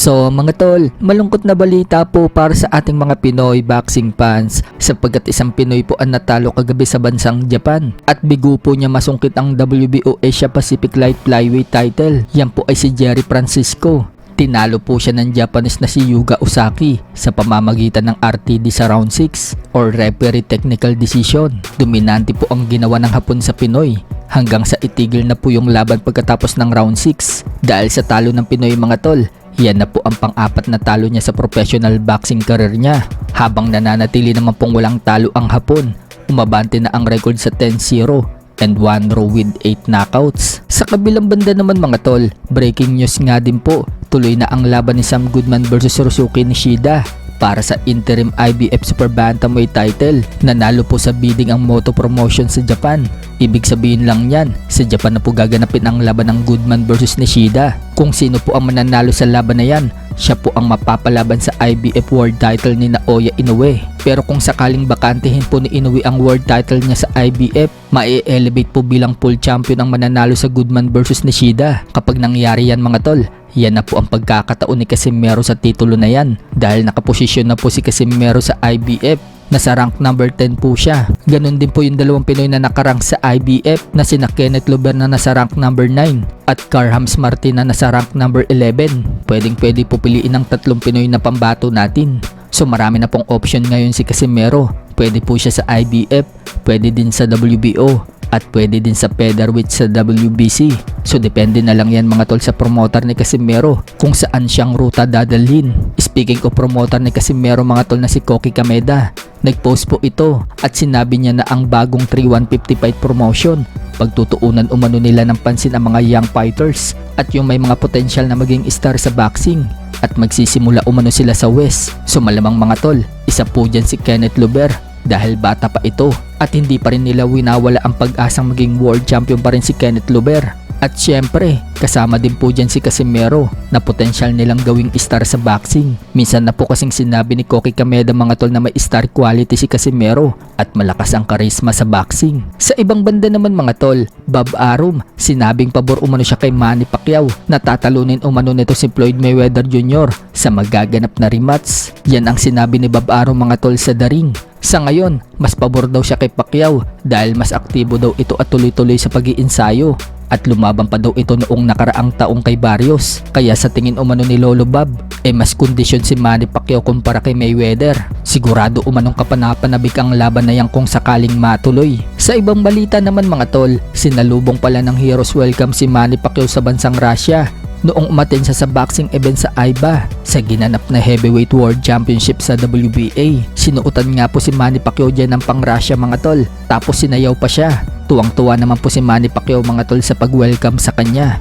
So mga tol, malungkot na balita po para sa ating mga Pinoy boxing fans sapagkat isang Pinoy po ang natalo kagabi sa bansang Japan at bigo po niya masungkit ang WBO Asia Pacific Light Flyweight title. Yan po ay si Jerry Francisco. Tinalo po siya ng Japanese na si Yuga Osaki sa pamamagitan ng RTD sa round 6 or referee technical decision. Dominante po ang ginawa ng Hapon sa Pinoy hanggang sa itigil na po yung laban pagkatapos ng round 6 dahil sa talo ng Pinoy mga tol. Yan na po ang pang-apat na talo niya sa professional boxing career niya. Habang nananatili naman pong walang talo ang Hapon, umabante na ang record sa 10-0 and 1 draw with 8 knockouts. Sa kabilang banda naman mga tol, breaking news nga din po, tuloy na ang laban ni Sam Goodman versus Ryosuke Nishida para sa interim IBF Super Bantamweight title. Nanalo po sa bidding ang Moto Promotion sa Japan. Ibig sabihin lang yan, sa Japan na po gaganapin ang laban ng Goodman versus Nishida. Kung sino po ang mananalo sa laban na yan, siya po ang mapapalaban sa IBF World title ni Naoya Inoue. Pero kung sakaling bakantehin po ni Inoue ang world title niya sa IBF, ma-elevate po bilang full champion ang mananalo sa Goodman versus Nishida. Kapag nangyari yan mga tol, yan na po ang pagkakataon ni Casimero sa titulo na yan dahil nakaposisyon na po si Casimero sa IBF. Nasa rank number 10 po siya. Ganon din po yung dalawang Pinoy na nakarank sa IBF na sina Kenneth Luber na nasa rank number 9 at Carhams Martin na nasa rank number 11. Pwede po piliin ng tatlong Pinoy na pambato natin. So marami na pong option ngayon si Casimero. Pwede po siya sa IBF, pwede din sa WBO at pwede din sa featherweight sa WBC. So depende na lang yan mga tol sa promoter ni Casimero kung saan siyang ruta dadalhin. Speaking of promoter ni Casimero mga tol na si Koki Kameda, nagpost po ito at sinabi niya na ang bagong 3-150 fight promotion, pagtutuunan umano nila ng pansin ang mga young fighters at yung may mga potential na maging star sa boxing at magsisimula umano sila sa West. So malamang mga tol, isa po dyan si Kenneth Luber dahil bata pa ito at hindi pa rin nila winawala ang pag-asang maging world champion pa rin si Kenneth Luber. At syempre, kasama din po dyan si Casimero na potensyal nilang gawing star sa boxing. Minsan na po kasing sinabi ni Koki Kameda mga tol na may star quality si Casimero at malakas ang karisma sa boxing. Sa ibang banda naman mga tol, Bob Arum, sinabing pabor umano siya kay Manny Pacquiao na tatalunin umano nito si Floyd Mayweather Jr. sa magaganap na rematch. Yan ang sinabi ni Bob Arum mga tol sa The Ring. Sa ngayon, mas pabor daw siya kay Pacquiao dahil mas aktibo daw ito at tuloy-tuloy sa pag-iinsayo. At lumaban pa daw ito noong nakaraang taong kay Barrios. Kaya sa tingin umano ni Lolo Bob, mas kondisyon si Manny Pacquiao kumpara kay Mayweather. Sigurado umanong kapanapanabik ang laban na yan kung sakaling matuloy. Sa ibang balita naman mga tol, sinalubong pala ng Heroes Welcome si Manny Pacquiao sa bansang Russia noong umaten siya sa boxing event sa AIBA sa ginanap na Heavyweight World Championship sa WBA. Sinuotan nga po si Manny Pacquiao dyan ng pang-Russia mga tol, tapos sinayaw pa siya. Tuwang-tuwa naman po si Manny Pacquiao mga tol sa pag-welcome sa kanya.